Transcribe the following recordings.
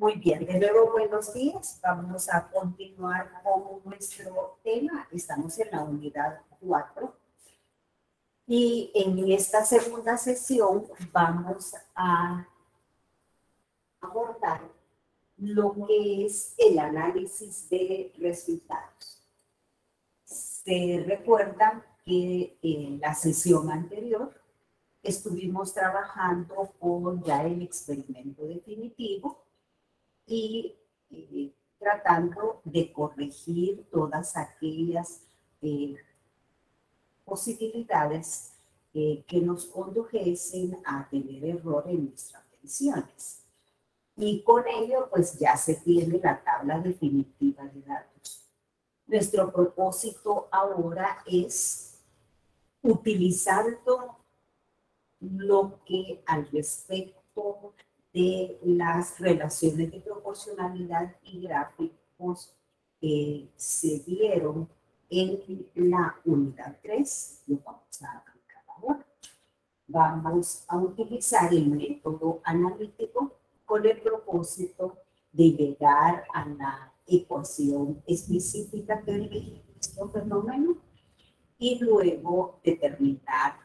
Muy bien, de nuevo buenos días. Vamos a continuar con nuestro tema. Estamos en la unidad 4 y en esta segunda sesión vamos a abordar lo que es el análisis de resultados. Se recuerdan que en la sesión anterior estuvimos trabajando con ya el experimento definitivo y tratando de corregir todas aquellas posibilidades que nos condujesen a tener error en nuestras mediciones. Y con ello, pues ya se tiene la tabla definitiva de datos. Nuestro propósito ahora es, utilizando lo que al respecto de las relaciones de proporcionalidad y gráficos se dieron en la unidad 3, lo vamos a aplicar ahora. Vamos a utilizar el método analítico con el propósito de llegar a la ecuación específica que rige nuestro fenómeno y luego determinar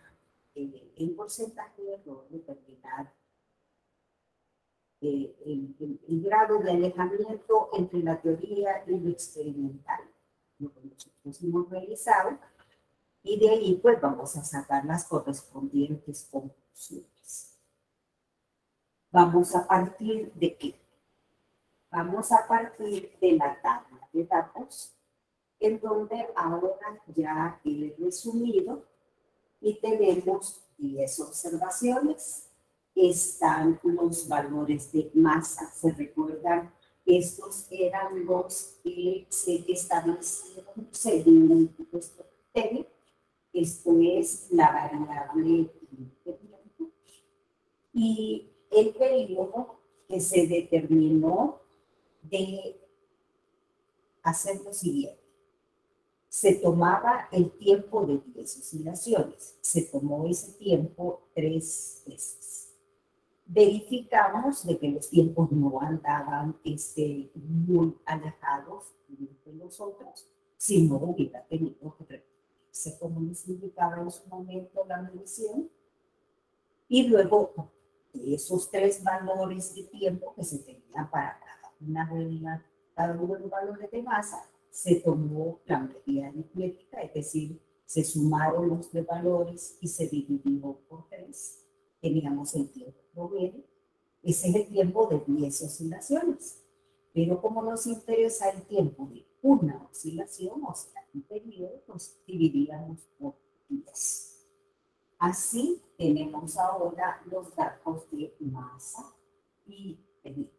el porcentaje de error, determinar el grado de alejamiento entre la teoría y lo experimental, lo que nosotros hemos realizado, y de ahí pues vamos a sacar las correspondientes conclusiones. Vamos a partir de qué? Vamos a partir de la tabla de datos, en donde ahora ya he resumido y tenemos 10 observaciones. Están los valores de masa. ¿Se recuerdan? Estos eran los que se establecieron según nuestro criterio. Esto es la variable de tiempo. Y el periodo que se determinó de hacer lo siguiente. Se tomaba el tiempo de 10 oscilaciones. Se tomó ese tiempo 3 veces. Verificamos de que los tiempos no andaban muy alejados de los otros, si no hubiera tenido que repetirse como les indicaba en su momento la medición. Y luego, de esos 3 valores de tiempo que se tenían para cada uno de los valores de masa, se tomó la medida aritmética, es decir, se sumaron los 3 valores y se dividió por 3. Teníamos el tiempo promedio. Ese es el tiempo de 10 oscilaciones. Pero como nos interesa el tiempo de una oscilación, o sea, un periodo, pues dividíamos por 10. Así tenemos ahora los datos de masa y periodo.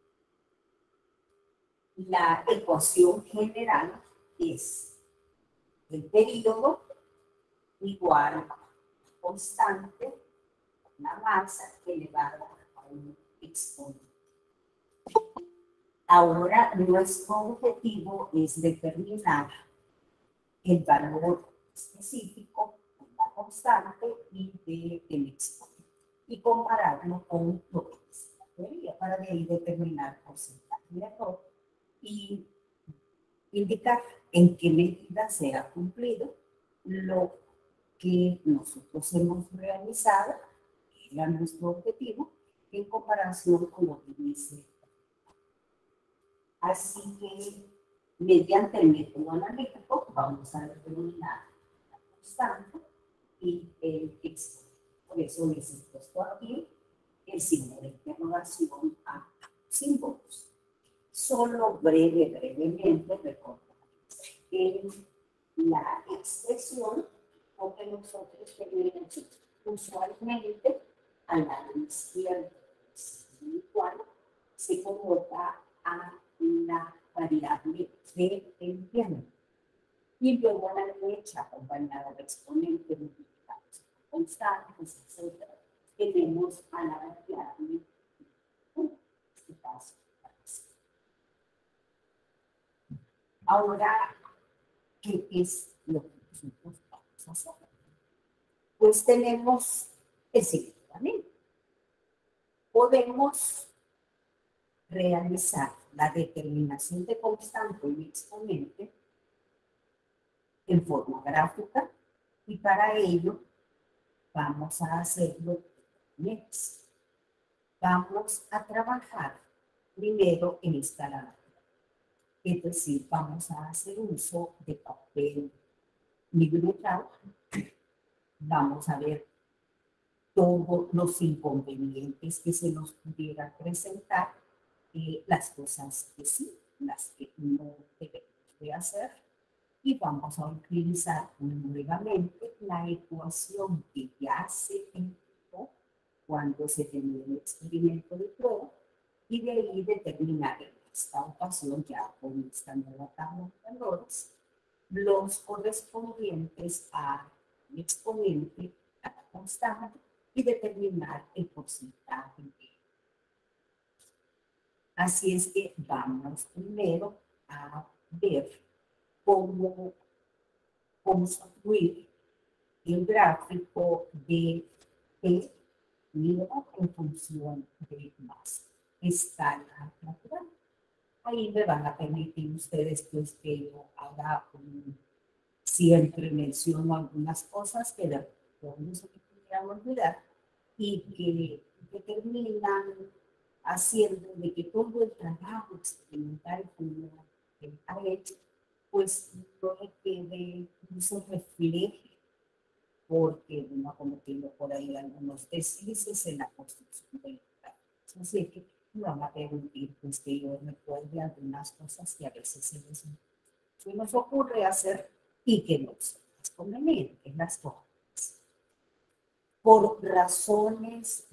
La ecuación general es el periodo igual a constante, la masa elevada a un exponente. Ahora nuestro objetivo es determinar el valor específico de la constante y del exponente y compararlo con lo que es la teoría para de ahí determinar porcentaje de error y indicar en qué medida se ha cumplido lo que nosotros hemos realizado, que era nuestro objetivo, en comparación con lo que dice. Así que, mediante el método analítico, vamos a determinar la constante y el exponente. Por eso les he puesto aquí el signo de interrogación a símbolos. Solo brevemente recordar en la expresión o que nosotros tenemos usualmente al lado izquierdo, el cual se coloca a la variable del tiempo. Y luego a la derecha, acompañada del exponente multiplicados por constantes, etc., tenemos a la variable en este caso. Ahora, ¿qué es lo que nosotros vamos a hacer? Pues tenemos el siguiente camino. Podemos realizar la determinación de constante y exponente en forma gráfica y para ello vamos a hacerlo next. Vamos a trabajar primero en escala natural. Es decir, vamos a hacer uso de papel milimetrado. Vamos a ver todos los inconvenientes que se nos pudieran presentar, las cosas que sí, las que no debemos de hacer, y vamos a utilizar nuevamente la ecuación que ya se empleó cuando se tenía el experimento de prueba, y de ahí determinar en esta ocasión, ya con esta nueva tabla de valores, los correspondientes al exponente, a la constante, y determinar el porcentaje. Así es que vamos primero a ver cómo construir el gráfico de T en función de más escala natural. Ahí me van a permitir ustedes pues, que yo haga siempre menciono algunas cosas que de pronto no se me pudieran olvidar y que terminan haciendo de que todo el trabajo experimental que ha hecho, pues no le quede, no se refleje, porque uno ha cometido por ahí algunos deslices en la construcción del trabajo. Así que me van a permitir pues, que yo recuerde algunas cosas que a veces se nos ocurre hacer y que no son las convenientes, las cosas. Por razones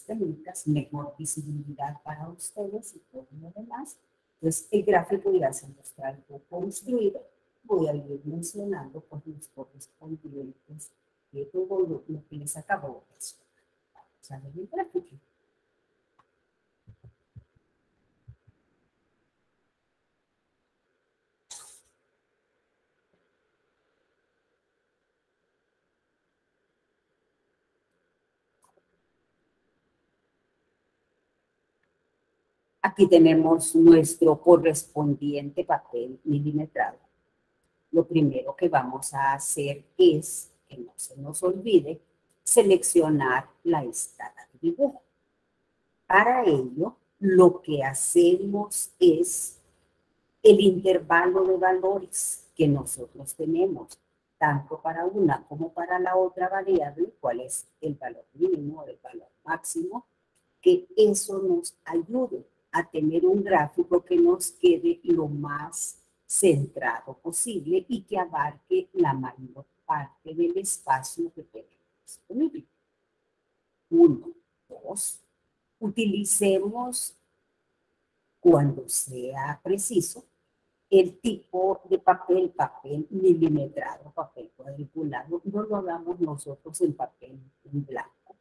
técnicas, mejor visibilidad para ustedes y todo lo demás, pues el gráfico ya se nos traigo construido. Voy a ir mencionando pues, los correspondientes de todo lo que les acabo de mencionar. Vamos a ver el gráfico. Aquí tenemos nuestro correspondiente papel milimetrado. Lo primero que vamos a hacer es, que no se nos olvide, seleccionar la escala de dibujo. Para ello, lo que hacemos es el intervalo de valores que nosotros tenemos, tanto para una como para la otra variable, cuál es el valor mínimo, el valor máximo, que eso nos ayude a tener un gráfico que nos quede lo más centrado posible y que abarque la mayor parte del espacio que tenemos disponible. 1, 2. Utilicemos, cuando sea preciso, el tipo de papel milimetrado, papel cuadriculado. No lo hagamos nosotros en papel en blanco.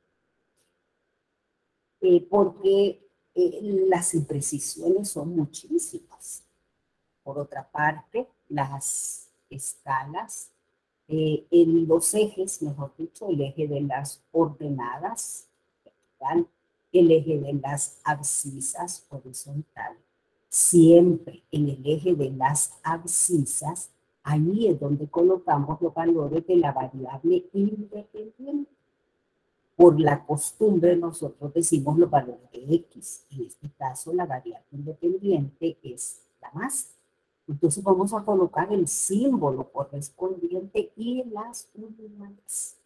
Porque las imprecisiones son muchísimas. Por otra parte, las escalas, en los ejes, mejor dicho, el eje de las ordenadas, vertical, el eje de las abscisas, horizontal, siempre en el eje de las abscisas, ahí es donde colocamos los valores de la variable independiente. Por la costumbre nosotros decimos los valores de X. En este caso la variable independiente es la más. Entonces vamos a colocar el símbolo correspondiente y las unidades.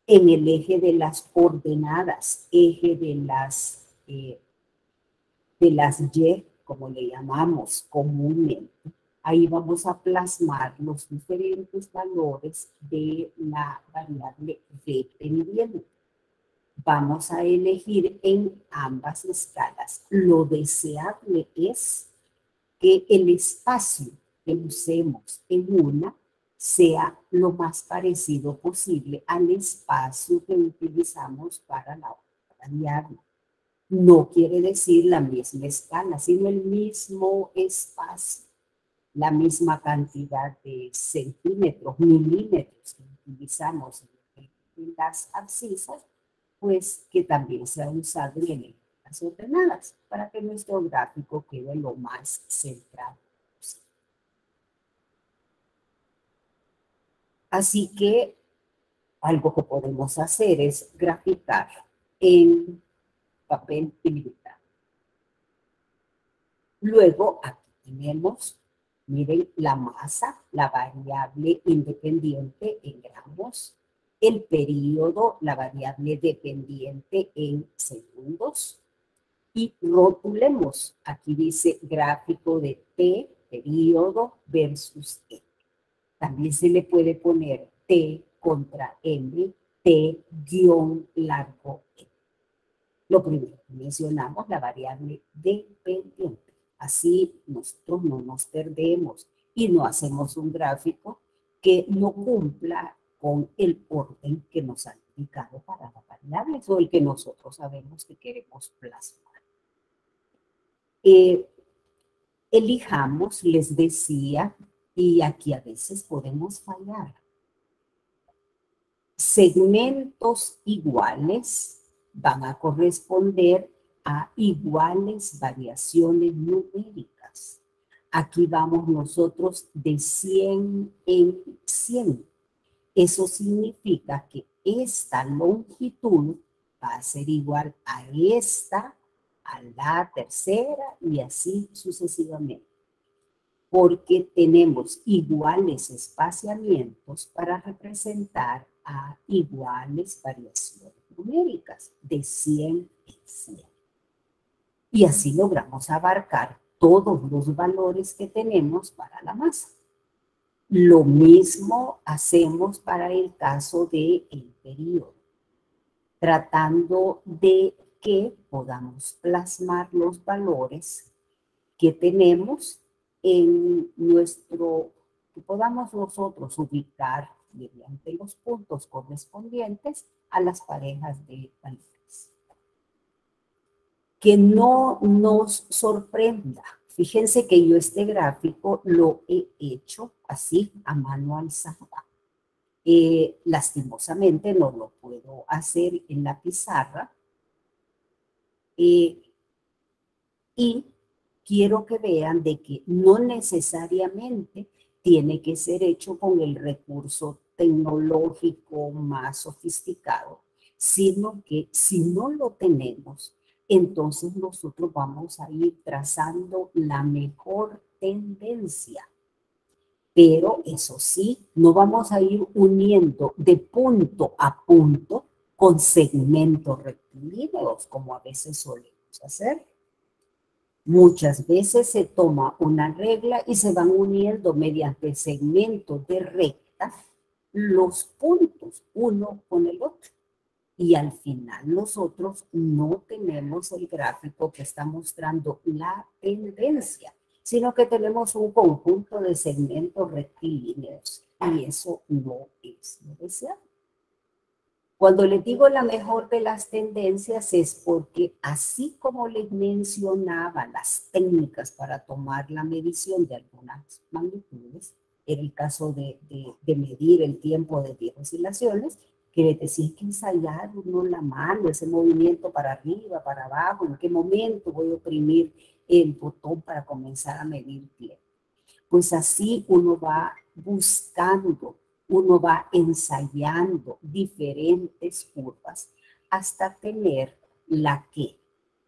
En el eje de las coordenadas, eje de las Y, como le llamamos comúnmente, ahí vamos a plasmar los diferentes valores de la variable dependiente. Vamos a elegir en ambas escalas. Lo deseable es que el espacio que usemos en una sea lo más parecido posible al espacio que utilizamos para la otra variable. No quiere decir la misma escala, sino el mismo espacio, la misma cantidad de centímetros, milímetros que utilizamos en las abscisas, pues que también se ha usado en el caras ordenadas para que nuestro gráfico quede lo más centrado posible. Así que algo que podemos hacer es graficar en papel ilimitado. Luego, aquí tenemos, miren, la masa, la variable independiente en gramos, el periodo, la variable dependiente en segundos, y rotulemos. Aquí dice gráfico de T, periodo, versus E. También se le puede poner T contra M, T guión largo E. Lo primero que mencionamos, la variable dependiente. Así nosotros no nos perdemos y no hacemos un gráfico que no cumpla con el orden que nos han indicado para las variables o el que nosotros sabemos que queremos plasmar. Elijamos, les decía, y aquí a veces podemos fallar. Segmentos iguales van a corresponder a iguales variaciones numéricas. Aquí vamos nosotros de 100 en 100. Eso significa que esta longitud va a ser igual a esta, a la tercera y así sucesivamente. Porque tenemos iguales espaciamientos para representar a iguales variaciones numéricas de 100 en 100. Y así logramos abarcar todos los valores que tenemos para la masa. Lo mismo hacemos para el caso del periodo, tratando de que podamos plasmar los valores que tenemos en nuestro, que podamos nosotros ubicar mediante los puntos correspondientes a las parejas de valores. Que no nos sorprenda. Fíjense que yo este gráfico lo he hecho así a mano alzada. Lastimosamente no lo puedo hacer en la pizarra. Y quiero que vean de que no necesariamente tiene que ser hecho con el recurso tecnológico más sofisticado, sino que si no lo tenemos, entonces nosotros vamos a ir trazando la mejor tendencia. Pero eso sí, no vamos a ir uniendo de punto a punto con segmentos rectilíneos, como a veces solemos hacer. Muchas veces se toma una regla y se van uniendo mediante segmentos de recta los puntos uno con el otro. Y al final nosotros no tenemos el gráfico que está mostrando la tendencia, sino que tenemos un conjunto de segmentos rectilíneos. Y eso no es lo deseable. Cuando les digo la mejor de las tendencias es porque así como les mencionaba las técnicas para tomar la medición de algunas magnitudes, en el caso de medir el tiempo de 10 oscilaciones, que les decía que ensayar uno la mano, ese movimiento para arriba, para abajo, en qué momento voy a oprimir el botón para comenzar a medir tiempo. Pues así uno va buscando, uno va ensayando diferentes curvas hasta tener la que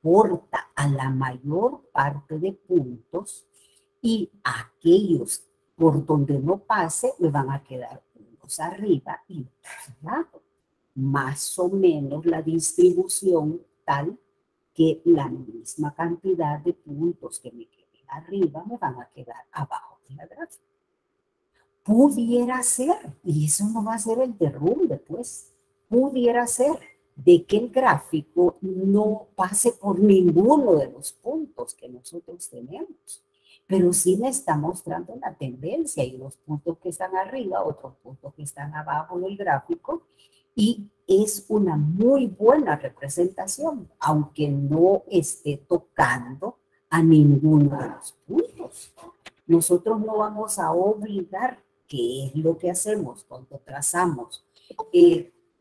porta a la mayor parte de puntos y aquellos por donde no pase me van a quedar unos arriba y otros abajo. Más o menos la distribución tal que la misma cantidad de puntos que me queden arriba me van a quedar abajo de la gráfica. Pudiera ser, y eso no va a ser el derrumbe, pues, pudiera ser de que el gráfico no pase por ninguno de los puntos que nosotros tenemos, pero sí me está mostrando la tendencia y los puntos que están arriba, otros puntos que están abajo del gráfico, y es una muy buena representación, aunque no esté tocando a ninguno de los puntos. Nosotros no vamos a obligar, que es lo que hacemos cuando trazamos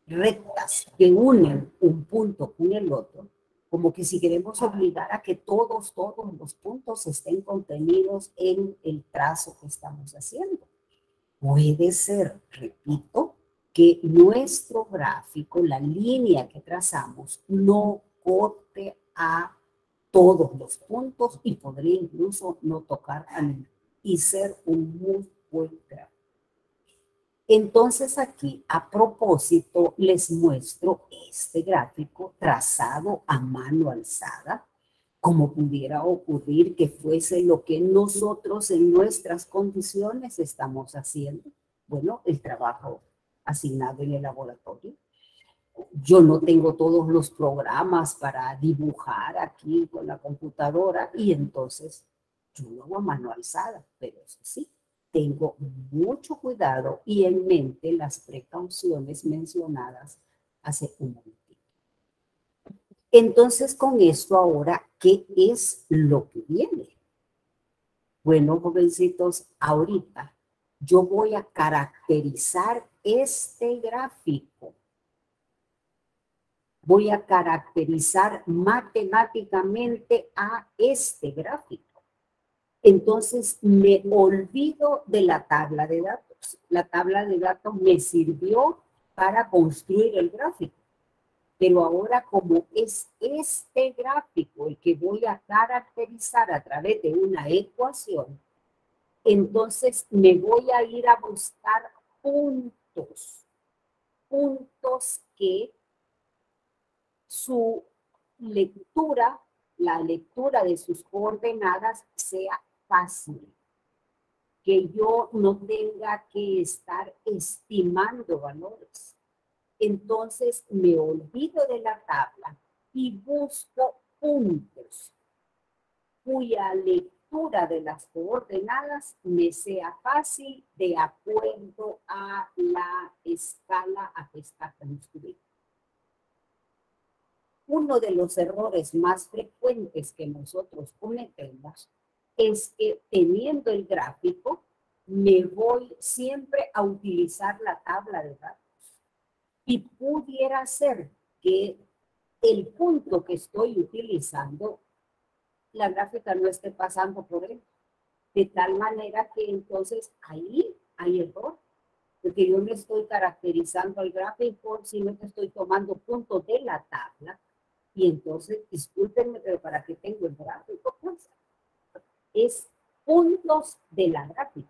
rectas que unen un punto con el otro, como que si queremos obligar a que todos los puntos estén contenidos en el trazo que estamos haciendo. Puede ser, repito, que nuestro gráfico, la línea que trazamos, no corte a todos los puntos y podría incluso no tocar a ninguno y ser un muy buen gráfico. Entonces aquí, a propósito, les muestro este gráfico trazado a mano alzada, como pudiera ocurrir que fuese lo que nosotros en nuestras condiciones estamos haciendo. Bueno, el trabajo asignado en el laboratorio. Yo no tengo todos los programas para dibujar aquí con la computadora y entonces yo lo hago a mano alzada, pero eso sí, tengo mucho cuidado y en mente las precauciones mencionadas hace un momento. Entonces, con esto ahora, ¿qué es lo que viene? Bueno, jovencitos, ahorita yo voy a caracterizar este gráfico. Voy a caracterizar matemáticamente a este gráfico. Entonces, me olvido de la tabla de datos. La tabla de datos me sirvió para construir el gráfico. Pero ahora, como es este gráfico el que voy a caracterizar a través de una ecuación, entonces me voy a ir a buscar puntos. Puntos que su lectura, la lectura de sus coordenadas sea fácil. Que yo no tenga que estar estimando valores. Entonces me olvido de la tabla y busco puntos cuya lectura de las coordenadas me sea fácil de acuerdo a la escala a que está construida. Uno de los errores más frecuentes que nosotros cometemos es que teniendo el gráfico me voy siempre a utilizar la tabla de datos. Y pudiera ser que el punto que estoy utilizando, la gráfica no esté pasando por él. De tal manera que entonces ahí hay error. Porque yo no estoy caracterizando el gráfico, sino que estoy tomando puntos de la tabla. Y entonces, discúlpenme, pero ¿para qué tengo el gráfico? Pues, es puntos de la gráfica.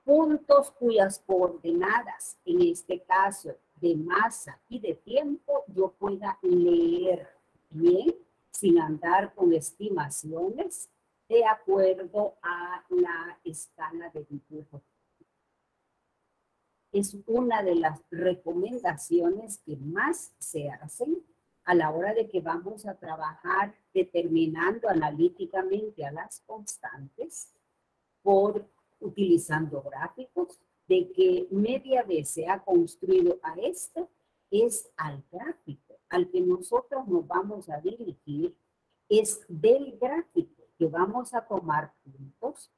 Puntos cuyas coordenadas, en este caso de masa y de tiempo, yo pueda leer bien sin andar con estimaciones de acuerdo a la escala de dibujo. Es una de las recomendaciones que más se hacen a la hora de que vamos a trabajar determinando analíticamente a las constantes por utilizando gráficos, de que media vez se ha construido a esto, es al gráfico, al que nosotros nos vamos a dirigir, es del gráfico que vamos a tomar puntos.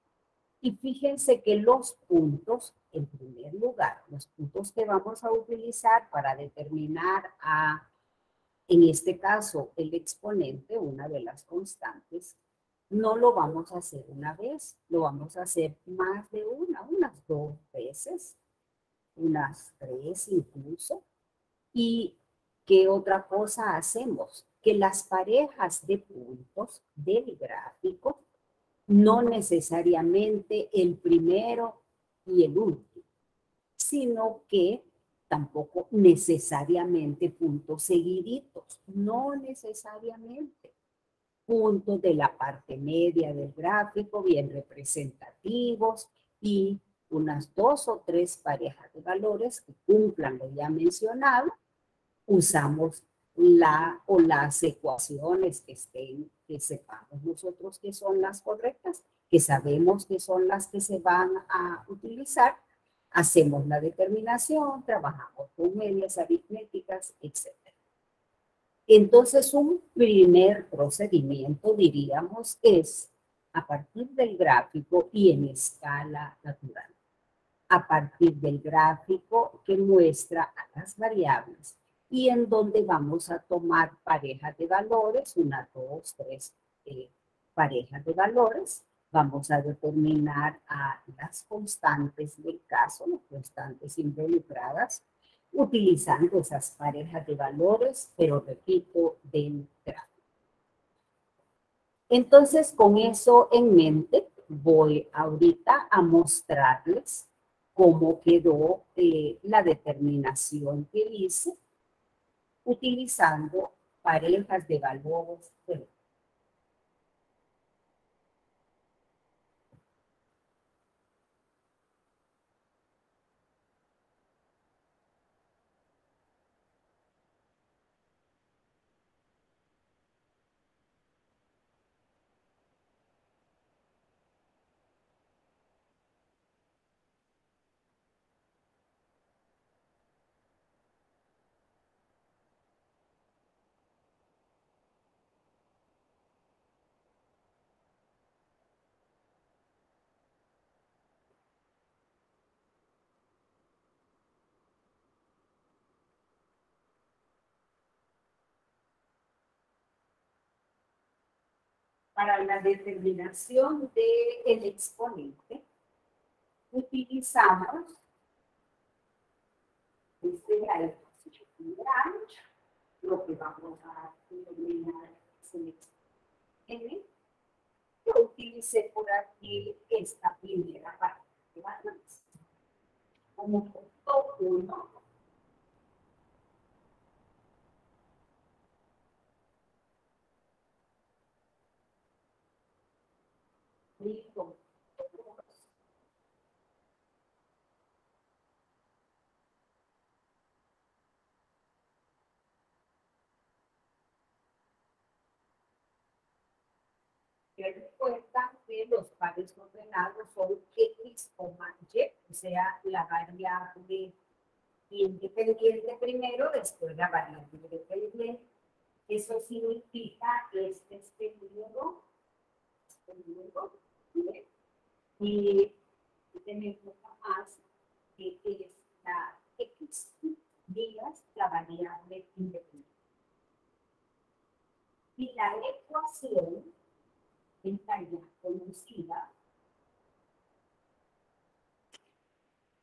Y fíjense que los puntos, en primer lugar, los puntos que vamos a utilizar para determinar en este caso, el exponente, una de las constantes, no lo vamos a hacer una vez, lo vamos a hacer más de unas 2 veces, unas 3 incluso. ¿Y qué otra cosa hacemos? Que las parejas de puntos del gráfico, no necesariamente el primero y el último, sino que tampoco necesariamente puntos seguiditos, no necesariamente. Puntos de la parte media del gráfico, bien representativos, y unas 2 o 3 parejas de valores que cumplan lo ya mencionado. Usamos las ecuaciones que sepamos nosotros que son las correctas, que sabemos que son las que se van a utilizar. Hacemos la determinación, trabajamos con medias aritméticas, etc. Entonces, un primer procedimiento, diríamos, es a partir del gráfico y en escala natural. A partir del gráfico que muestra a las variables y en donde vamos a tomar parejas de valores, 1, 2, 3 parejas de valores. Vamos a determinar a las constantes del caso, las constantes involucradas, utilizando esas parejas de valores, pero repito, del gráfico. Entonces, con eso en mente, voy ahorita a mostrarles cómo quedó la determinación que hice utilizando parejas de valores. Para la determinación del exponente, utilizamos la ecuación general, lo que vamos a determinar es el exponente. Yo utilicé por aquí esta primera parte de balance. Como punto 1, punto 2, ten cuenta que los pares ordenados son X, Y, o sea, la variable independiente primero, después la variable independiente. Eso significa que este periodo, ¿bien? Y tenemos más que es la X días, la variable independiente. Y la ecuación está ya conocida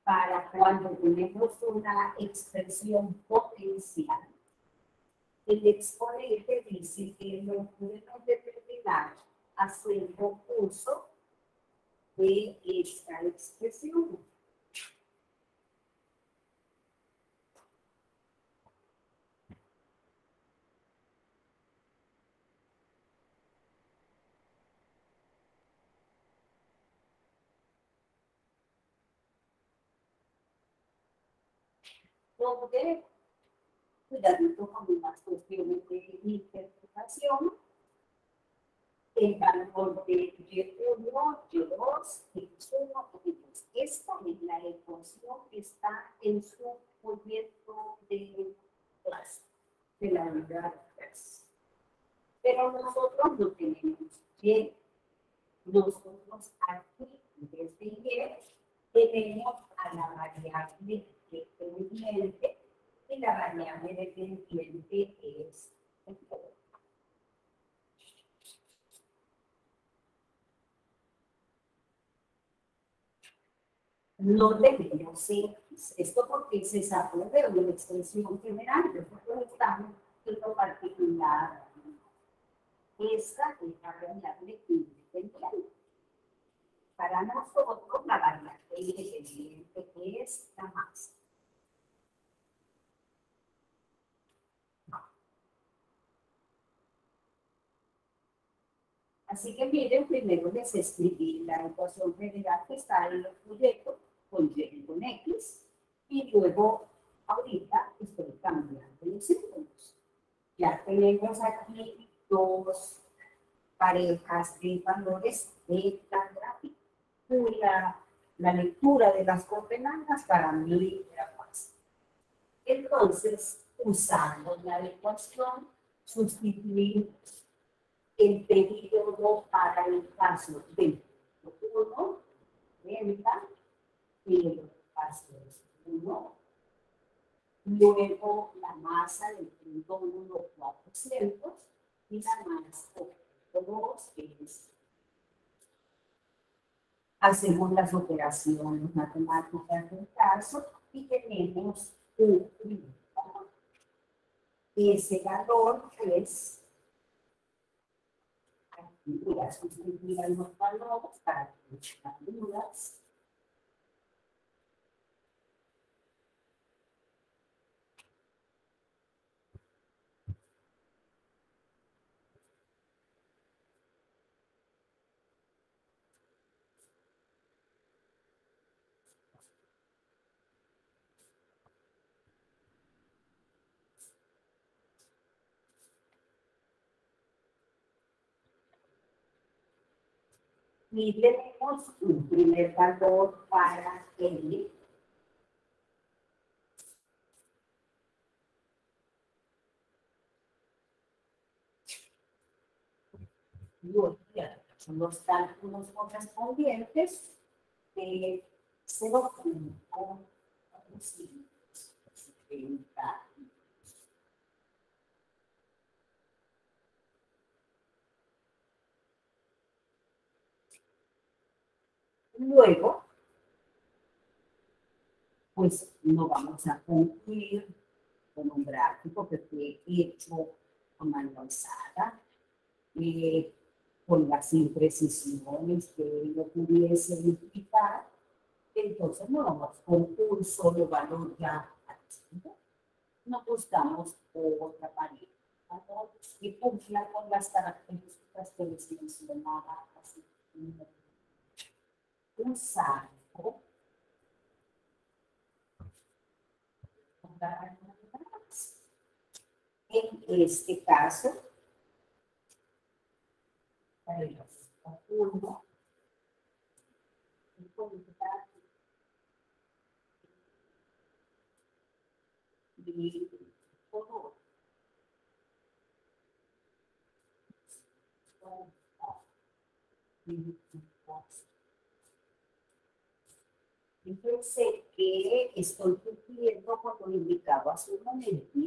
para cuando tenemos una expresión potencial. El exponente dice que lo podemos determinar haciendo uso de esta expresión. Donde, cuidadito con unas cuestiones de interpretación, el valor de Y1, Y2, X1, X2. Esta es la ecuación que está en su proyecto de clase, de la unidad 3. Pero nosotros no tenemos Y. Nosotros aquí, desde Y, tenemos a la variable dependiente y la variable dependiente es el todo. No tenemos X. Esto porque se sacó de una extensión general. Nosotros estamos en lo particular. Esta es la variable independiente. Para nosotros, la variable independiente es la masa. Así que miren, primero les escribí la ecuación general que está en el proyecto con Y y con X, y luego ahorita estoy cambiando los símbolos. Ya tenemos aquí dos parejas de valores de la gráfica. La lectura de las coordenadas para mí era fácil. Entonces, usando la ecuación, sustituimos el periodo para el caso de 1, 30, y el caso de 1, Luego la masa del punto 1,400 y la masa del punto 2 es. Hacemos las operaciones matemáticas del caso y tenemos un valor. Ese valor es, aquí voy a sustituir los valores para que no haya dudas. Y tenemos un primer valor para L. Luego son los cálculos correspondientes de 0,470. Luego, pues no vamos a concluir con un gráfico que fue hecho con mano alzada, con las imprecisiones que lo pudiese implicar. Entonces no vamos con un solo valor ya activo, nos buscamos otra pareja que cumpla con las características que les mencionaba así. Un salto. En este caso, haremos uno, y todo. Fíjense que estoy cumpliendo con lo indicado hace un momento.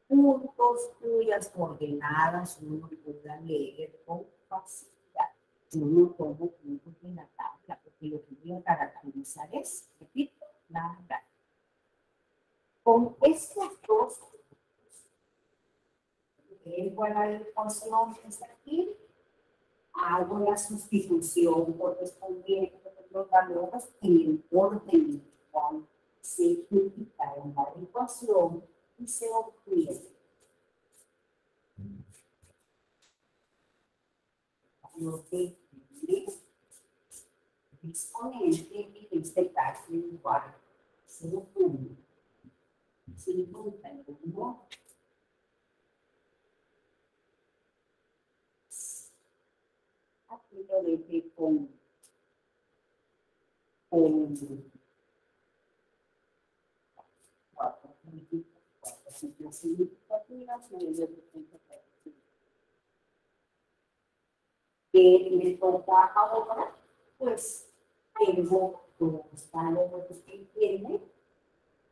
Puntos cuyas coordenadas uno pueda leer con facilidad. Yo no tomo puntos de la tabla porque lo que voy a caracterizar es, repito, la tabla. Con estos dos puntos, igual a la ecuación que está aquí, hago la sustitución correspondiente de los valores en el orden cual se indica en la ecuación y se obtiene lo que es exponente, en este caso igual a 0,51. Aquí lo dejé con 4 significativas, me toca ahora, pues tengo los valores que tiene,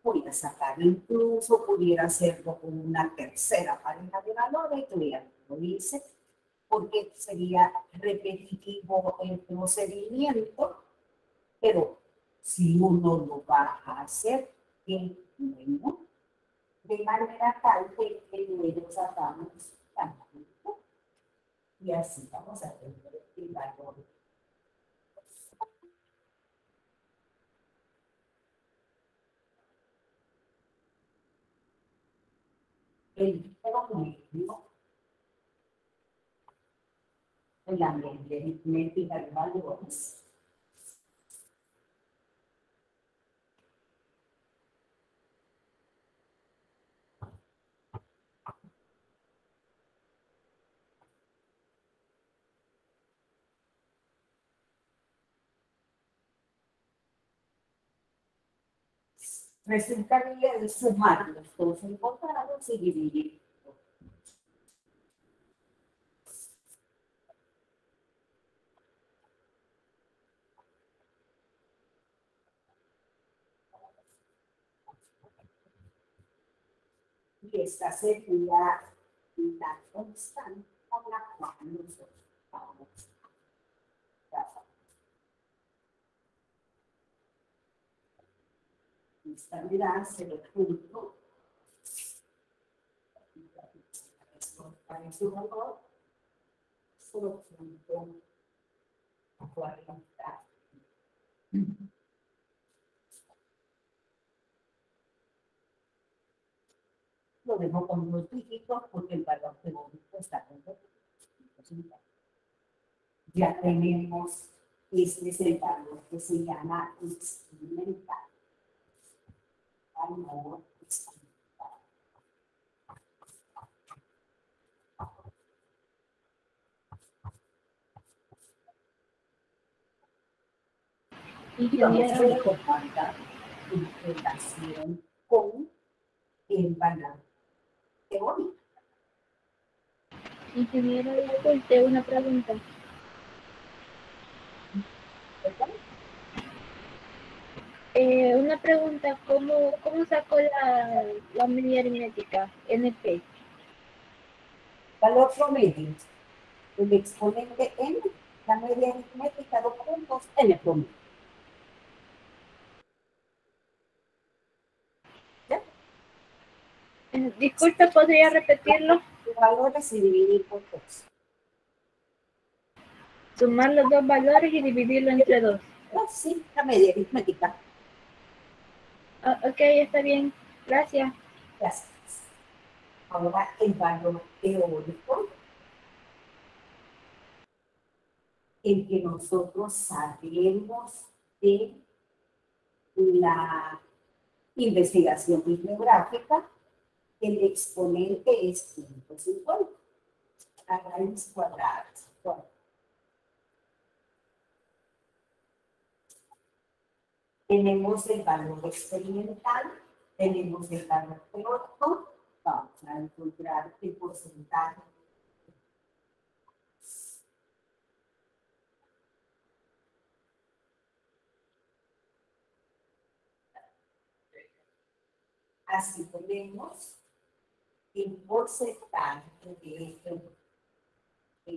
voy a sacar incluso, pudiera hacerlo con una tercera pareja de valores, que ya lo hice, porque sería repetitivo el procedimiento, pero si uno lo va a hacer, es bueno, de manera tal que luego sacamos también. Y así vamos a tener el valor. El número medio, el ambiente aritmética de valores. Resultaría de sumar los dos encontrados y dividir. Y esta sería la constante con la cual nosotros vamos a trabajar. Esta me da 0.40. Lo dejo con los dígitos porque el valor teórico está con los dígitos. Ya tenemos, este es el valor que se llama experimental. Valor experimental. Y vamos a ver cuánta relación con el valor teórico. Ingeniero, disculpe, una pregunta. Una pregunta, ¿cómo sacó la media aritmética, NP? Valor promedio. El exponente n, la media aritmética, 2 puntos, n promedio. ¿Ya? Disculpe, ¿podría repetirlo? El valor es dividir por 2. Sumar los dos valores y dividirlo entre 2. Sí, la media aritmética. Ok, está bien. Gracias. Gracias. Ahora el valor teórico, el que nosotros sabemos de la investigación bibliográfica, el exponente es 0.50 a raíz cuadrada. Tenemos el valor experimental, tenemos el valor teórico, vamos a encontrar el porcentaje. Así tenemos el porcentaje de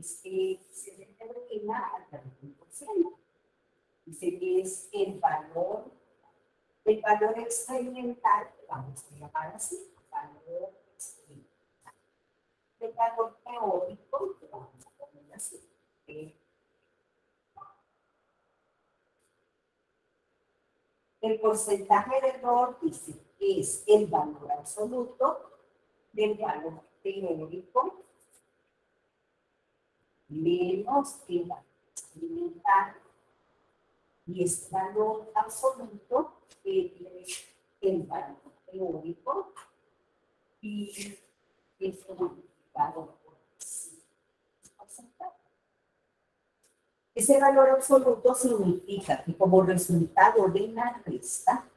se determina al 30%. Dice que es el valor experimental, vamos a llamar así, valor experimental. El valor teórico, vamos a poner así. El porcentaje de error dice que es el valor absoluto del valor teórico menos el valor experimental. Y este valor absoluto es el valor teórico y es multiplicado por 5%. Ese valor absoluto significa que como resultado de la resta,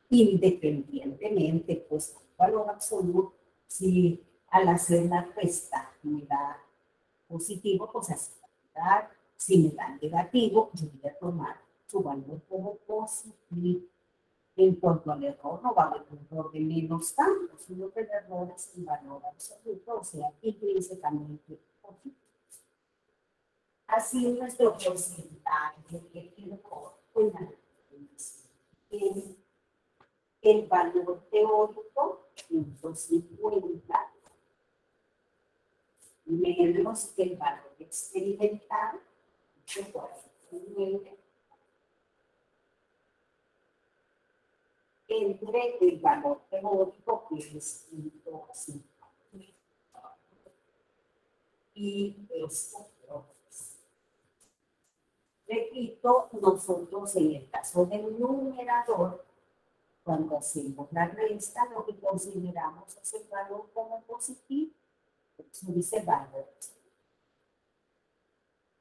independientemente, pues, del valor absoluto, si al hacer la resta me da positivo, pues así va a dar. Si me da negativo, yo voy a tomar su valor como positivo. En cuanto al error, no va a haber un error de menos tanto, sino que el error es un valor absoluto, o sea, intrínsecamente positivo. Así nuestro porcentaje de error, pues el valor teórico, 150, menos el valor experimental, 49, entre el valor teórico, que es 150, y esto. Repito, nosotros en el caso del numerador, cuando hacemos la resta, lo que consideramos es el valor como positivo, eso dice valor.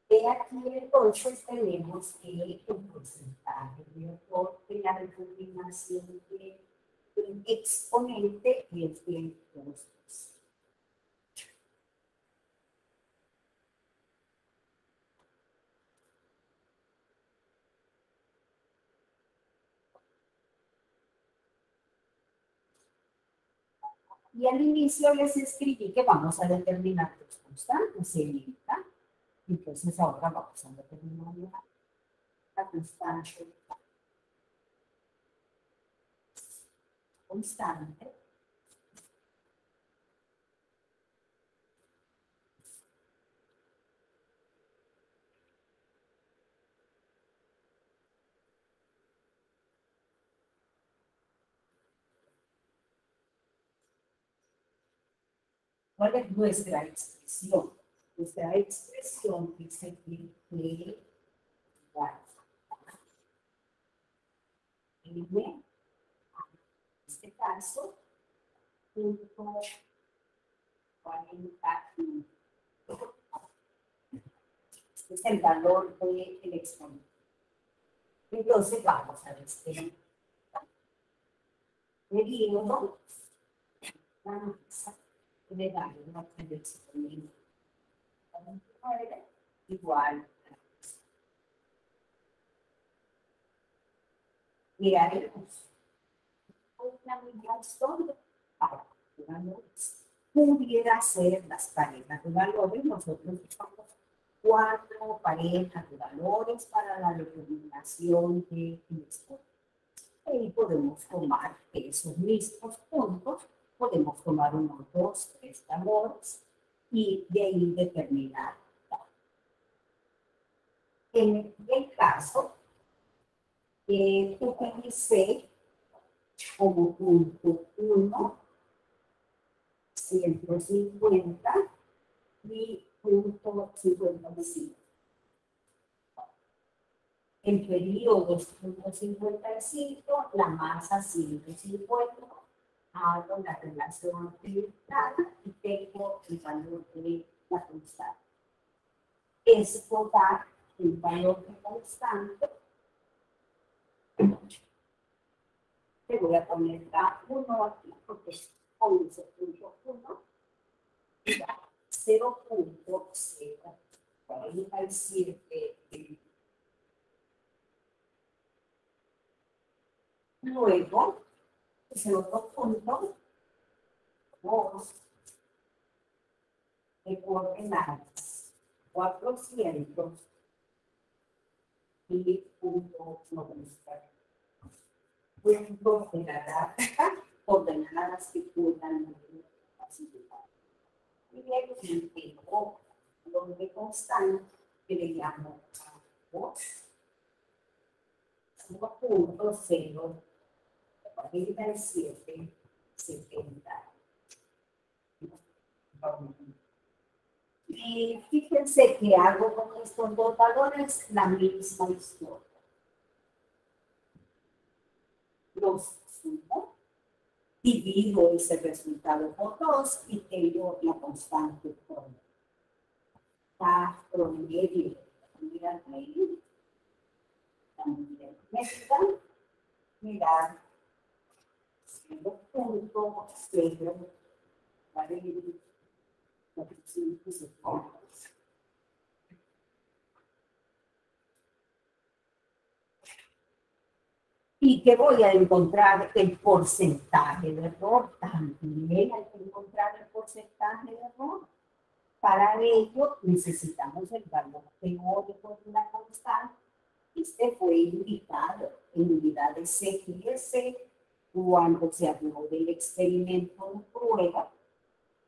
De aquí entonces tenemos que el porcentaje de error de la determinación del exponente es de 2. Y al inicio les escribí que vamos a determinar los constantes en esta. Entonces ahora vamos a determinar la constante. ¿Cuál es nuestra expresión? Nuestra expresión dice que igual m, en este caso, punto 41. Este es el valor del exponente. Entonces vamos a ver medimos la masa de daño del exponente igual. Miraremos una razón para valores. Pudiera ser las parejas de valores. Nosotros usamos 4 parejas de valores para la determinación de exponente. Y podemos tomar esos mismos puntos, podemos tomar 1, 2, 3 valores y de ahí determinar. En el caso, utilicé como punto 1, 150 y punto 55. El periodo es punto 55, la masa 150. Hago la relación tributada y tengo el valor de la constante. Esto da el valor de constante. Te voy a poner la 1 aquí porque es 11.1 y 0.047. Luego, ese otro punto, 2 de coordenadas 400 y punto 90. Puntos de la gráfica, coordenadas que puedan facilitar. Y luego tengo donde constante que le llamo a 2, 5.0, 47, 70. Y fíjense que hago con estos dos valores la misma historia. Los sumo, divido ese resultado por 2 y tengo la constante por la promedio. Mirar ahí, también mirar 0.040. Y que voy a encontrar el porcentaje de error. También hay que encontrar el porcentaje de error. Para ello necesitamos el valor teórico de la constante. Este fue indicado en unidades CGS cuando se habló del experimento de prueba.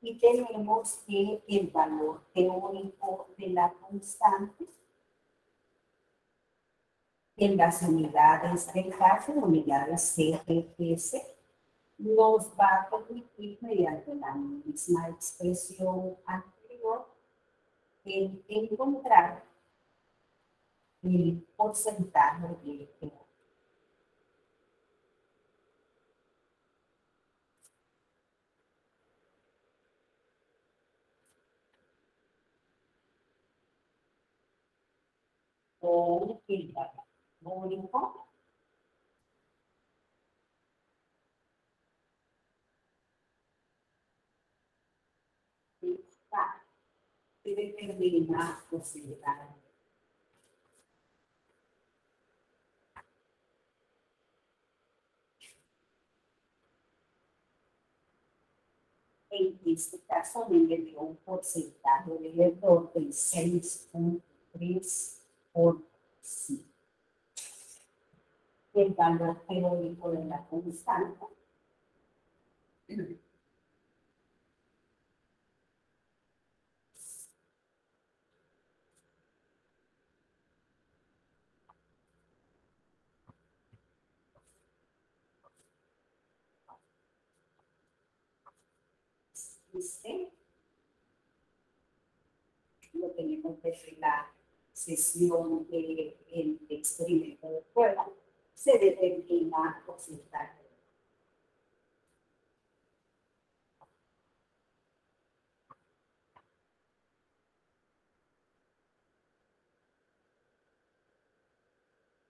Y tenemos que el valor teórico de la constante en las unidades del caso, unidades CGS, nos va a permitir, mediante la misma expresión anterior, encontrar el porcentaje de error. O el valor teórico se determina porcentaje. En este caso me dio un porcentaje de error del 6.3%. El valor teórico de la constante lo tenemos desde la sesión del experimento de prueba, se determina porcentaje.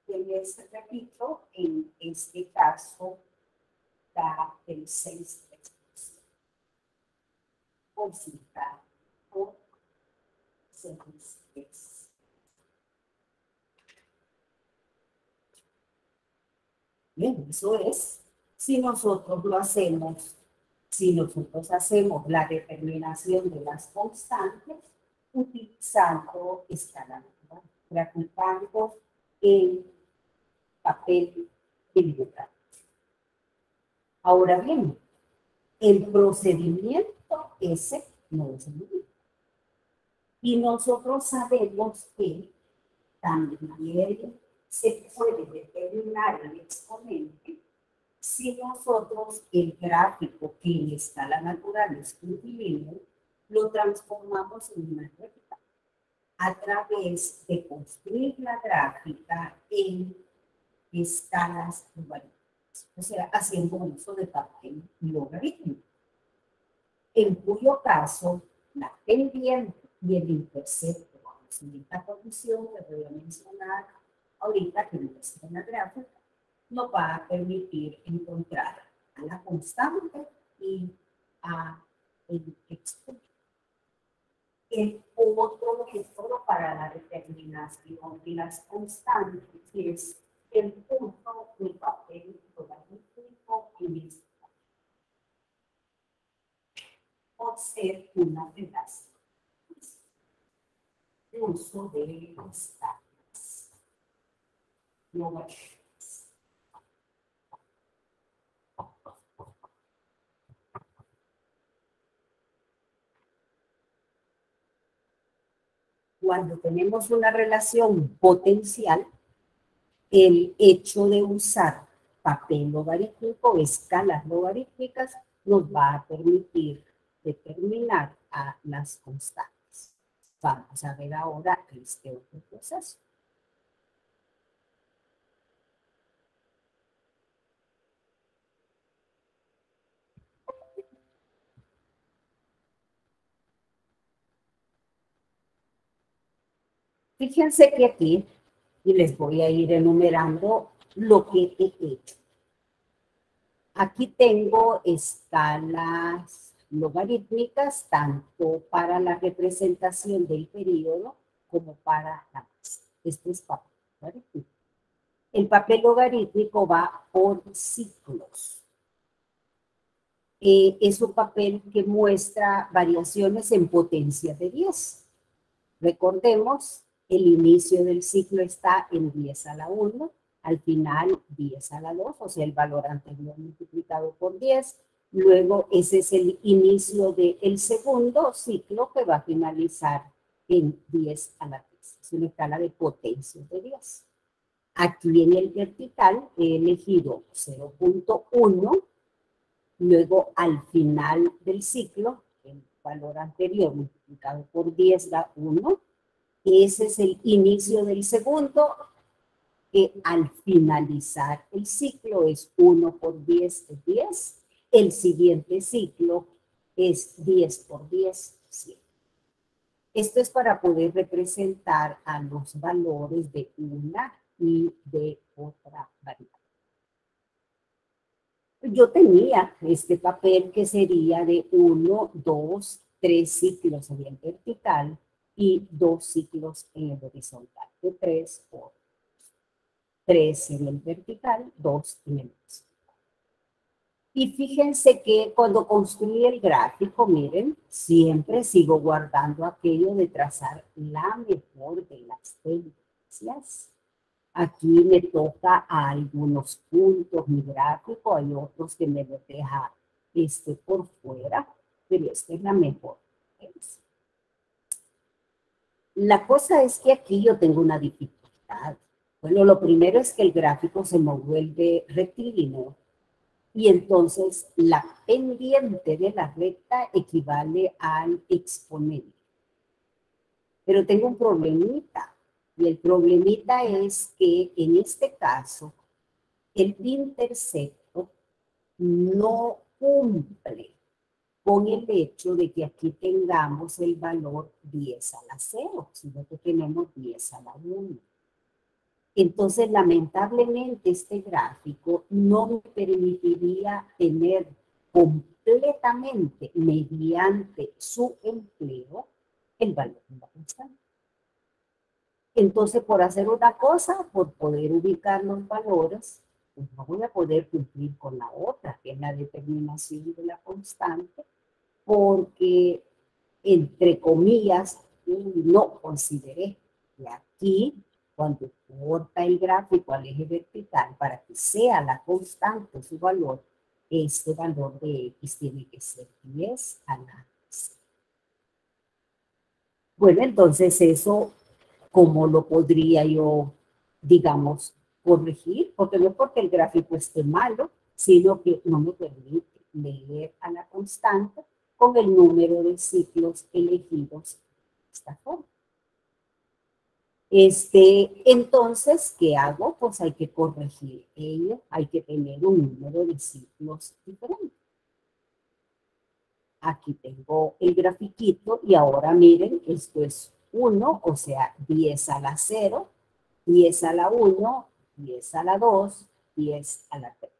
Les repito, en este caso da el 6.3%. Porcentaje por 6.3%. Bien, eso es, si nosotros hacemos la determinación de las constantes utilizando escala natural, graficando en papel bibliográfico. Ahora bien, el procedimiento ese no es el mismo. Y nosotros sabemos que también se puede determinar el exponente si nosotros el gráfico que en escala natural es curvilíneo lo transformamos en una recta a través de construir la gráfica en escalas logarítmicas, o sea, haciendo uso de papel logarítmico, en cuyo caso la pendiente y el intercepto, en esta condición que voy a mencionar ahorita, que es en la gráfica, nos va a permitir encontrar a la constante y a el exponente. El otro método para la determinación de las constantes es el punto del papel logarítmico en este caso, por ser una de las uso de escalas logarítmicas. Cuando tenemos una relación potencial, el hecho de usar papel logarítmico o escalas logarítmicas nos va a permitir determinar a las constantes. Vamos a ver ahora este otro proceso. Fíjense que aquí, y les voy a ir enumerando lo que he hecho. Aquí tengo escalas logarítmicas tanto para la representación del periodo como para la masa. Este es papel logarítmico. El papel logarítmico va por ciclos. Es un papel que muestra variaciones en potencia de 10. Recordemos, el inicio del ciclo está en 10 a la 1, al final 10 a la 2, o sea, el valor anterior multiplicado por 10. Luego, ese es el inicio del segundo ciclo que va a finalizar en 10 a la 3. Es una escala de potencia de 10. Aquí en el vertical he elegido 0.1, luego al final del ciclo, el valor anterior multiplicado por 10 da 1. Ese es el inicio del segundo, que al finalizar el ciclo es 1 por 10 es 10. El siguiente ciclo es 10 por 10, 100. Esto es para poder representar a los valores de una y de otra variable. Yo tenía este papel que sería de 1, 2, 3 ciclos en el vertical y 2 ciclos en el horizontal, de 3 por 3 en el vertical, 2 en el horizontal. Y fíjense que cuando construí el gráfico, miren, siempre sigo guardando aquello de trazar la mejor de las tendencias. Aquí me toca a algunos puntos mi gráfico, hay otros que me lo deja por fuera, pero esta es la mejor. La cosa es que aquí yo tengo una dificultad. Bueno, lo primero es que el gráfico se me vuelve rectilíneo y entonces la pendiente de la recta equivale al exponente. Pero tengo un problemita y el problemita es que en este caso el intercepto no cumple con el hecho de que aquí tengamos el valor 10 a la 0, sino que tenemos 10 a la 1. Entonces, lamentablemente, este gráfico no me permitiría tener completamente, mediante su empleo, el valor de la constante. Entonces, por hacer una cosa, por poder ubicar los valores, pues no voy a poder cumplir con la otra, que es la determinación de la constante, porque, entre comillas, no consideré que aquí, cuando corta el gráfico al eje vertical, para que sea la constante su valor, este valor de X tiene que ser 10 a la 0. Bueno, entonces eso, ¿cómo lo podría yo, digamos, corregir? Porque no es porque el gráfico esté malo, sino que no me permite leer a la constante con el número de ciclos elegidos de esta forma. Entonces, ¿qué hago? Pues hay que corregir ello, hay que tener un número de ciclos diferente. Aquí tengo el grafiquito y ahora miren, esto es 1, o sea, 10 a la 0, 10 a la 1, 10 a la 2, 10 a la 3.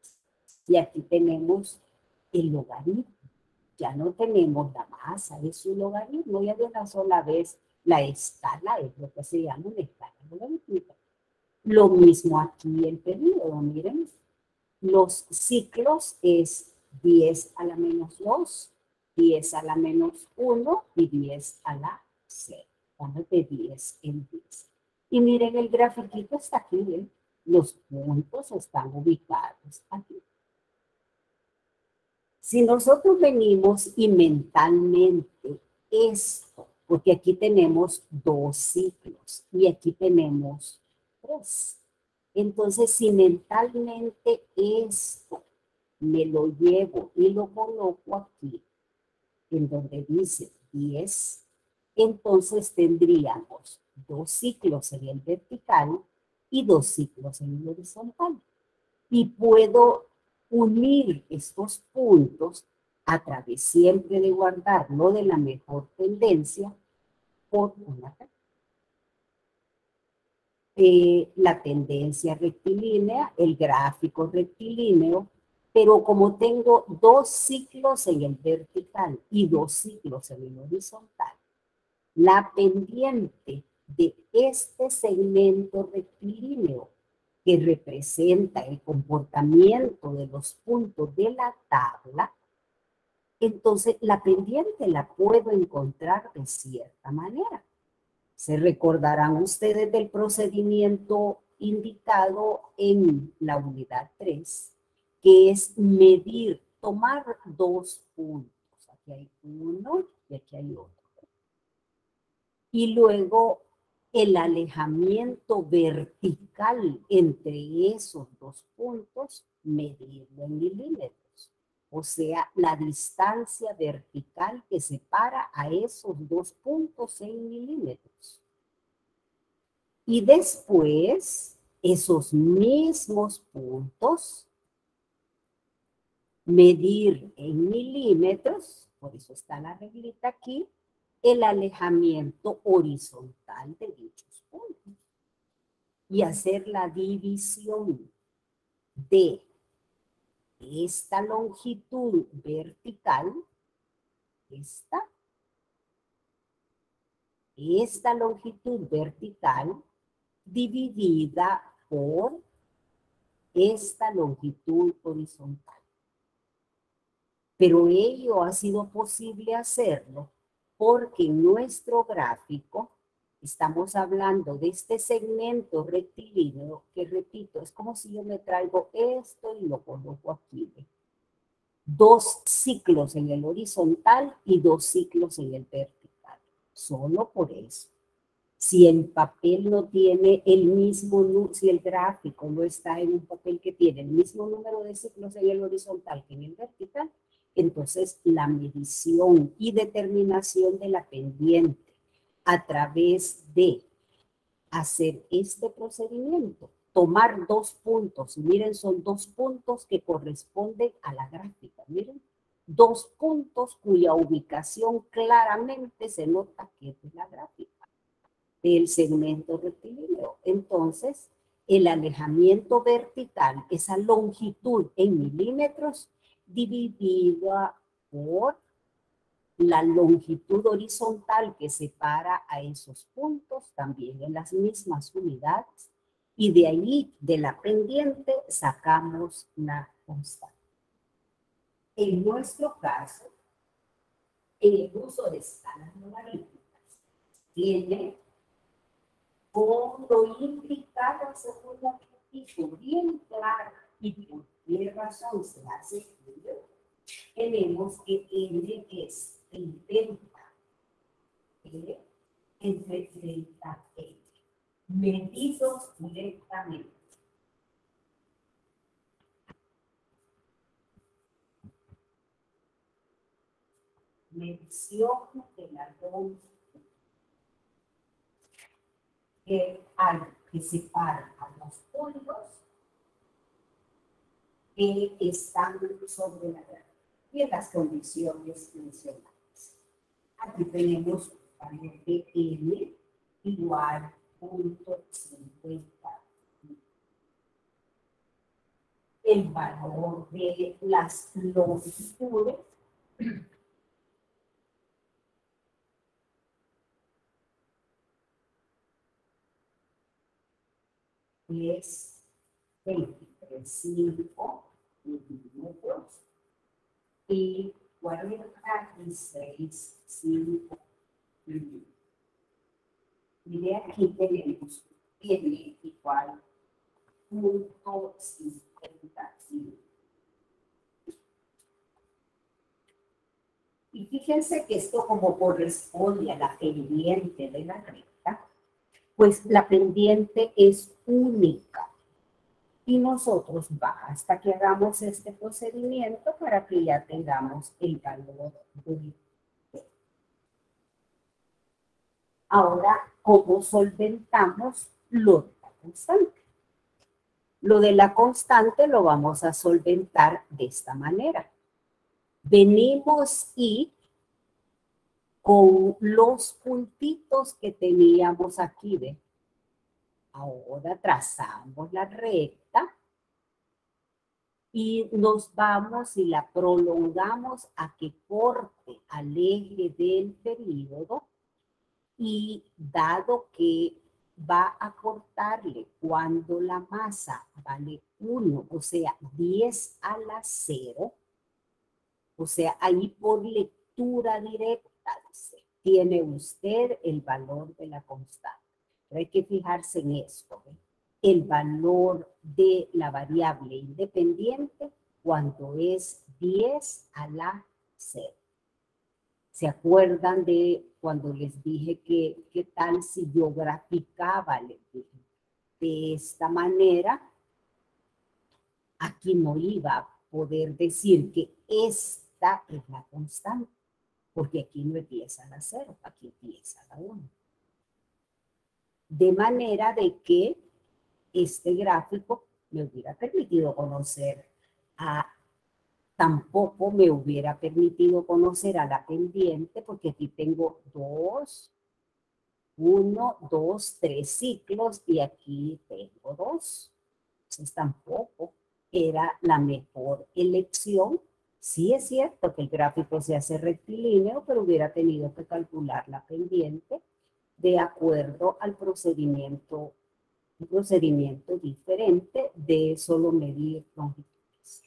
Y aquí tenemos el logaritmo. Ya no tenemos la masa de su logaritmo, ya de una sola vez la escala es lo que se llama una escala logarítmica. Lo mismo aquí el periodo, miren, los ciclos es 10 a la menos 2, 10 a la menos 1 y 10 a la 0. Vamos de 10 en 10. Y miren, el grafiquito está aquí, ¿ven? Los puntos están ubicados aquí. Si nosotros venimos y mentalmente esto, porque aquí tenemos 2 ciclos y aquí tenemos 3. Entonces, si mentalmente esto me lo llevo y lo coloco aquí, en donde dice 10, entonces tendríamos 2 ciclos en el vertical y 2 ciclos en el horizontal. Y puedo unir estos puntos a través siempre de guardarlo de la mejor tendencia por una recta. La tendencia rectilínea, el gráfico rectilíneo, pero como tengo 2 ciclos en el vertical y 2 ciclos en el horizontal, la pendiente de este segmento rectilíneo que representa el comportamiento de los puntos de la tabla, entonces la pendiente la puedo encontrar de cierta manera. Se recordarán ustedes del procedimiento indicado en la unidad 3, que es medir, tomar 2 puntos. Aquí hay uno y aquí hay otro. Y luego el alejamiento vertical entre esos 2 puntos, medirlo en milímetros. O sea, la distancia vertical que separa a esos 2 puntos en milímetros. Y después, esos mismos puntos, medir en milímetros, por eso está la reglita aquí, el alejamiento horizontal de dichos puntos. Y hacer la división de esta longitud vertical, esta longitud vertical dividida por esta longitud horizontal. Pero ello ha sido posible hacerlo porque en nuestro gráfico estamos hablando de este segmento rectilíneo que, repito, es como si yo me traigo esto y lo coloco aquí. ¿Ve? 2 ciclos en el horizontal y 2 ciclos en el vertical. Solo por eso. Si el papel no tiene el mismo, si el gráfico no está en un papel que tiene el mismo número de ciclos en el horizontal que en el vertical, entonces la medición y determinación de la pendiente a través de hacer este procedimiento, tomar 2 puntos, miren, son 2 puntos que corresponden a la gráfica, miren, 2 puntos cuya ubicación claramente se nota que es de la gráfica, del segmento rectilíneo. Entonces, el alejamiento vertical, esa longitud en milímetros, dividida por la longitud horizontal que separa a esos puntos, también en las mismas unidades, y de ahí, de la pendiente, sacamos la constante. En nuestro caso, el uso de escalas logarítmicas tiene como indicado según la objetivo bien claro y por qué razón se hace estudio, tenemos que N es 30 L entre 30 L, medidos directamente. Medición de la longitud que separa a los puntos que están sobre la gráfica y en las condiciones mencionadas. Aquí tenemos valor de N igual 0.50. El valor de las longitudes es 23.5 milímetros y 46.5 milímetros. Y de aquí tenemos N igual 0.55. Y fíjense que esto como corresponde a la pendiente de la recta, pues la pendiente es única. Y nosotros basta que hagamos este procedimiento para que ya tengamos el valor de T. Ahora, ¿cómo solventamos lo de la constante? Lo de la constante lo vamos a solventar de esta manera. Venimos y con los puntitos que teníamos aquí, ¿ve? Ahora trazamos la recta y nos vamos y la prolongamos a que corte al eje del período y dado que va a cortarle cuando la masa vale 1, o sea, 10 a la 0, o sea, ahí por lectura directa, dice, tiene usted el valor de la constante. Pero hay que fijarse en esto, ¿ve? El valor de la variable independiente cuando es 10 a la 0. ¿Se acuerdan de cuando les dije que qué tal si yo graficaba de esta manera? Aquí no iba a poder decir que esta es la constante, porque aquí no es 10 a la 0, aquí es 10 a la 1. De manera de que este gráfico me hubiera permitido conocer tampoco me hubiera permitido conocer a la pendiente, porque aquí tengo 1, 2, 3 ciclos y aquí tengo 2. Entonces tampoco era la mejor elección. Sí es cierto que el gráfico se hace rectilíneo, pero hubiera tenido que calcular la pendiente de acuerdo al procedimiento, un procedimiento diferente de solo medir longitudes.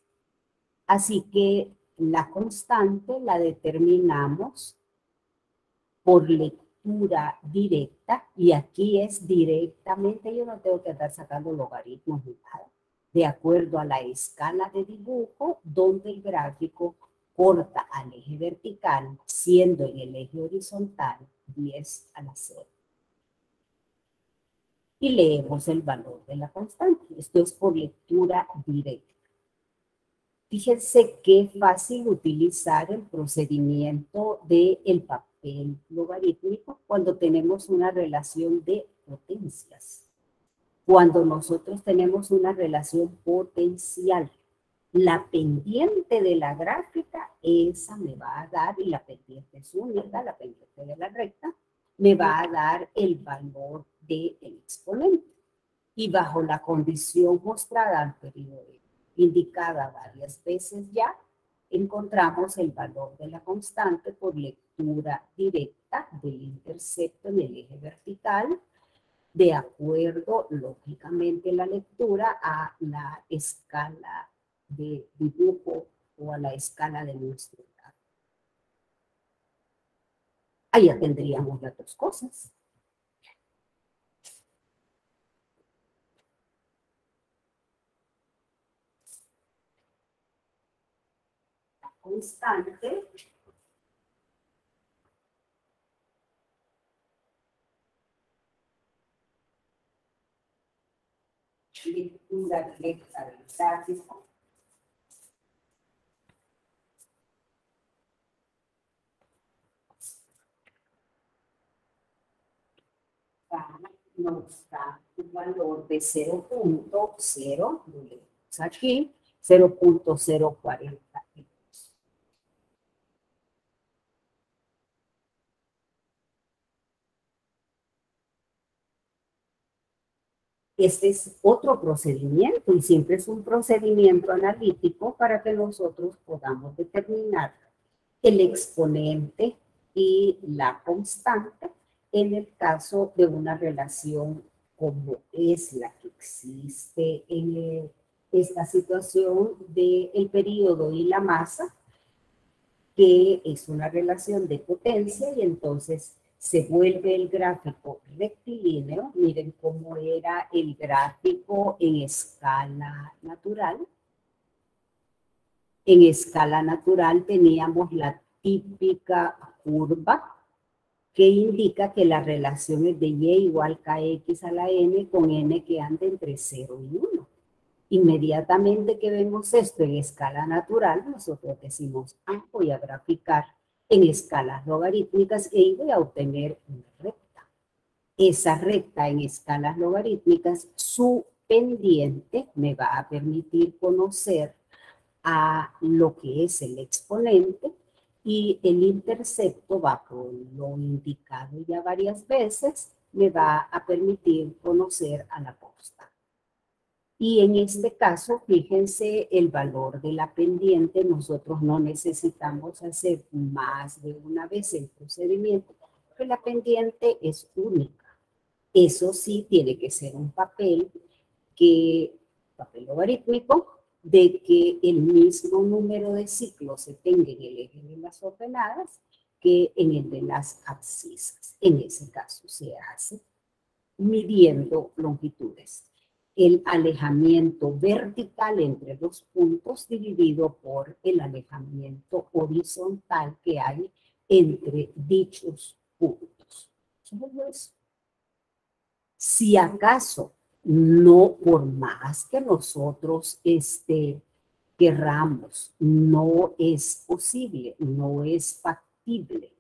Así que, la constante la determinamos por lectura directa, y aquí es directamente, yo no tengo que andar sacando logaritmos ni nada, de acuerdo a la escala de dibujo, donde el gráfico corta al eje vertical, siendo en el eje horizontal 10 a la 0. Y leemos el valor de la constante. Esto es por lectura directa. Fíjense qué fácil utilizar el procedimiento del papel logarítmico cuando tenemos una relación de potencias. Cuando nosotros tenemos una relación potencial, la pendiente de la gráfica, esa me va a dar, y la pendiente es única, la pendiente de la recta, me va a dar el valor del exponente. Y bajo la condición mostrada anteriormente, indicada varias veces ya, encontramos el valor de la constante por lectura directa del intercepto en el eje vertical, de acuerdo, lógicamente, la lectura a la escala de dibujo o a la escala de nuestro grado. Ahí ya tendríamos las dos cosas. La constante lectura directa del gráfico nos da un valor de 0.0, aquí, 0.040. Este es otro procedimiento, y siempre es un procedimiento analítico para que nosotros podamos determinar el exponente y la constante en el caso de una relación como es la que existe en esta situación del periodo y la masa, que es una relación de potencia, y entonces se vuelve el gráfico rectilíneo. Miren cómo era el gráfico en escala natural. En escala natural teníamos la típica curva que indica que la relación es de y igual kx a la n, con n que anda entre 0 y 1. Inmediatamente que vemos esto en escala natural, nosotros decimos, voy a graficar en escalas logarítmicas y voy a obtener una recta. Esa recta en escalas logarítmicas, su pendiente me va a permitir conocer a lo que es el exponente, y el intercepto, bajo lo indicado ya varias veces, me va a permitir conocer a la constante. Y en este caso, fíjense el valor de la pendiente. Nosotros no necesitamos hacer más de una vez el procedimiento, porque la pendiente es única. Eso sí, tiene que ser un papel logarítmico, de que el mismo número de ciclos se tenga en el eje de las ordenadas que en el de las abscisas. En ese caso se hace midiendo longitudes. El alejamiento vertical entre los puntos dividido por el alejamiento horizontal que hay entre dichos puntos. Solo eso. Si acaso no, por más que nosotros querramos, no es posible, no es factible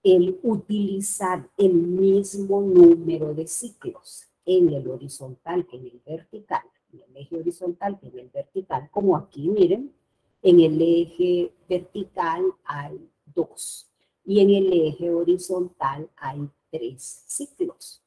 el utilizar el mismo número de ciclos en el horizontal que en el vertical, en el eje horizontal que en el vertical, como aquí, miren, en el eje vertical hay 2 y en el eje horizontal hay 3 ciclos.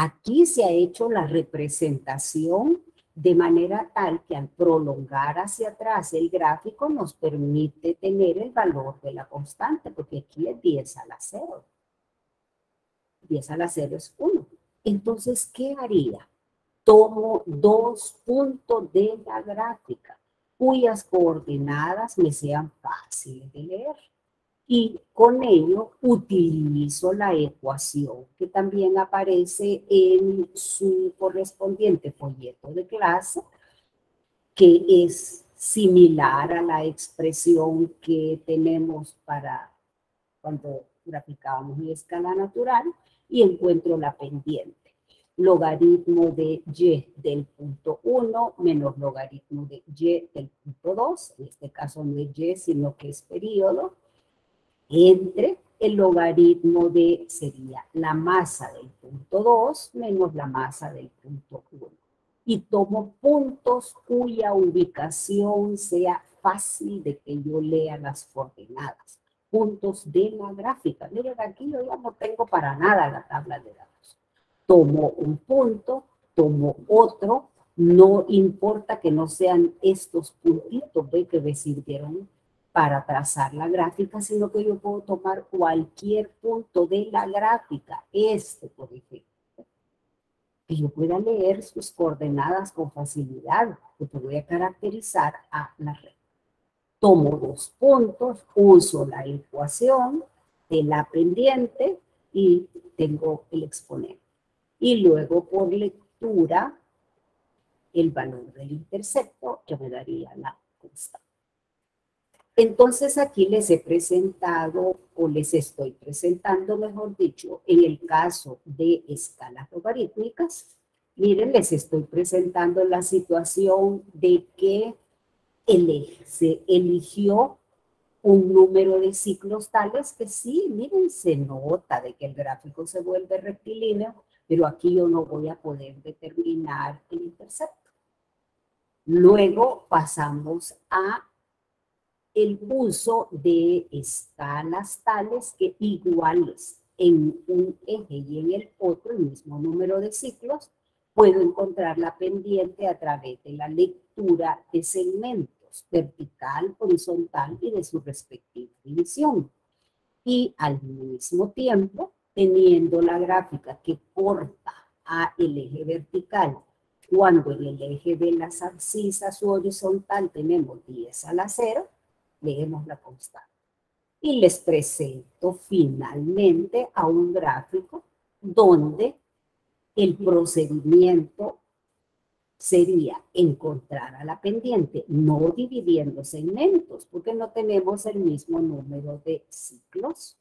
Aquí se ha hecho la representación de manera tal que al prolongar hacia atrás el gráfico nos permite tener el valor de la constante, porque aquí es 10 a la 0. 10 a la 0 es 1. Entonces, ¿qué haría? Tomo 2 puntos de la gráfica cuyas coordenadas me sean fáciles de leer. Y con ello utilizo la ecuación que también aparece en su correspondiente folleto de clase, que es similar a la expresión que tenemos para cuando graficábamos en escala natural, y encuentro la pendiente. Logaritmo de y del punto 1 menos logaritmo de y del punto 2, en este caso no es y, sino que es periodo, entre el logaritmo de, sería la masa del punto 2 menos la masa del punto 1. Y tomo puntos cuya ubicación sea fácil de que yo lea las coordenadas. Puntos de la gráfica. Miren, aquí yo ya no tengo para nada la tabla de datos. Tomo un punto, tomo otro, no importa que no sean estos puntitos, ¿ve? Que me sirvieron para trazar la gráfica, sino que yo puedo tomar cualquier punto de la gráfica, por ejemplo, que yo pueda leer sus coordenadas con facilidad, porque voy a caracterizar a la red. Tomo 2 puntos, uso la ecuación de la pendiente y tengo el exponente. Y luego por lectura, el valor del intercepto que me daría la constante. Entonces aquí les he presentado, o les estoy presentando, mejor dicho, en el caso de escalas logarítmicas, miren, les estoy presentando la situación de que se eligió un número de ciclos tales que sí, miren, se nota de que el gráfico se vuelve rectilíneo, pero aquí yo no voy a poder determinar el intercepto. Luego pasamos a el uso de escalas tales que iguales en un eje y en el otro, el mismo número de ciclos, puedo encontrar la pendiente a través de la lectura de segmentos vertical, horizontal y de su respectiva división. Y al mismo tiempo, teniendo la gráfica que corta a el eje vertical, cuando en el eje de las abscisas horizontal tenemos 10 a la 0, leemos la constante. Y les presento finalmente a un gráfico donde el procedimiento sería encontrar a la pendiente, no dividiendo segmentos, porque no tenemos el mismo número de ciclos,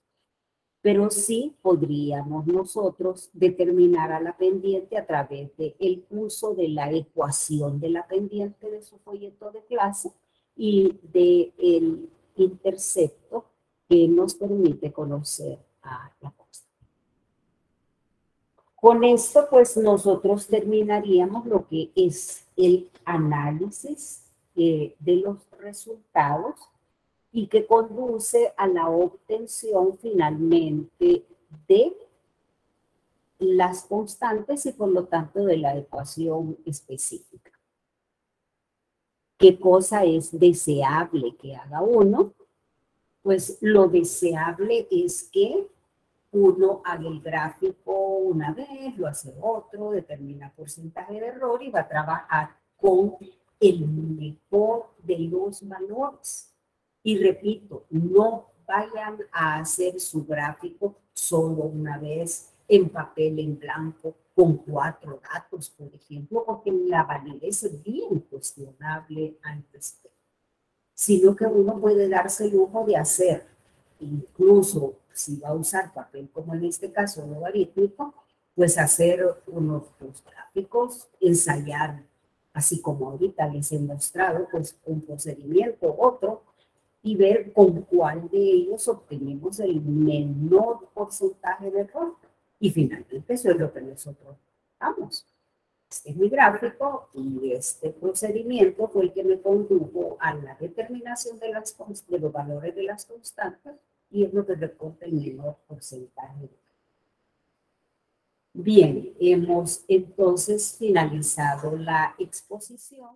pero sí podríamos nosotros determinar a la pendiente a través del uso de la ecuación de la pendiente de su folleto de clase y del intercepto que nos permite conocer a la constante. Con esto, pues nosotros terminaríamos lo que es el análisis de los resultados y que conduce a la obtención finalmente de las constantes y por lo tanto de la ecuación específica. ¿Qué cosa es deseable que haga uno? Pues lo deseable es que uno haga el gráfico una vez, lo hace otro, determina porcentaje de error y va a trabajar con el mejor de los valores. Y repito, no vayan a hacer su gráfico solo una vez en papel en blanco con 4 datos, por ejemplo, porque la validez es bien cuestionable al respecto. Sino que uno puede darse el lujo de hacer, incluso si va a usar papel como en este caso logarítmico, pues hacer unos gráficos, ensayar, así como ahorita les he mostrado, pues un procedimiento, otro, y ver con cuál de ellos obtenemos el menor porcentaje de error. Y finalmente eso es lo que nosotros damos. Este es mi gráfico y este procedimiento fue el que me condujo a la determinación de los valores de las constantes y es lo que reporta el menor porcentaje. Bien, hemos entonces finalizado la exposición.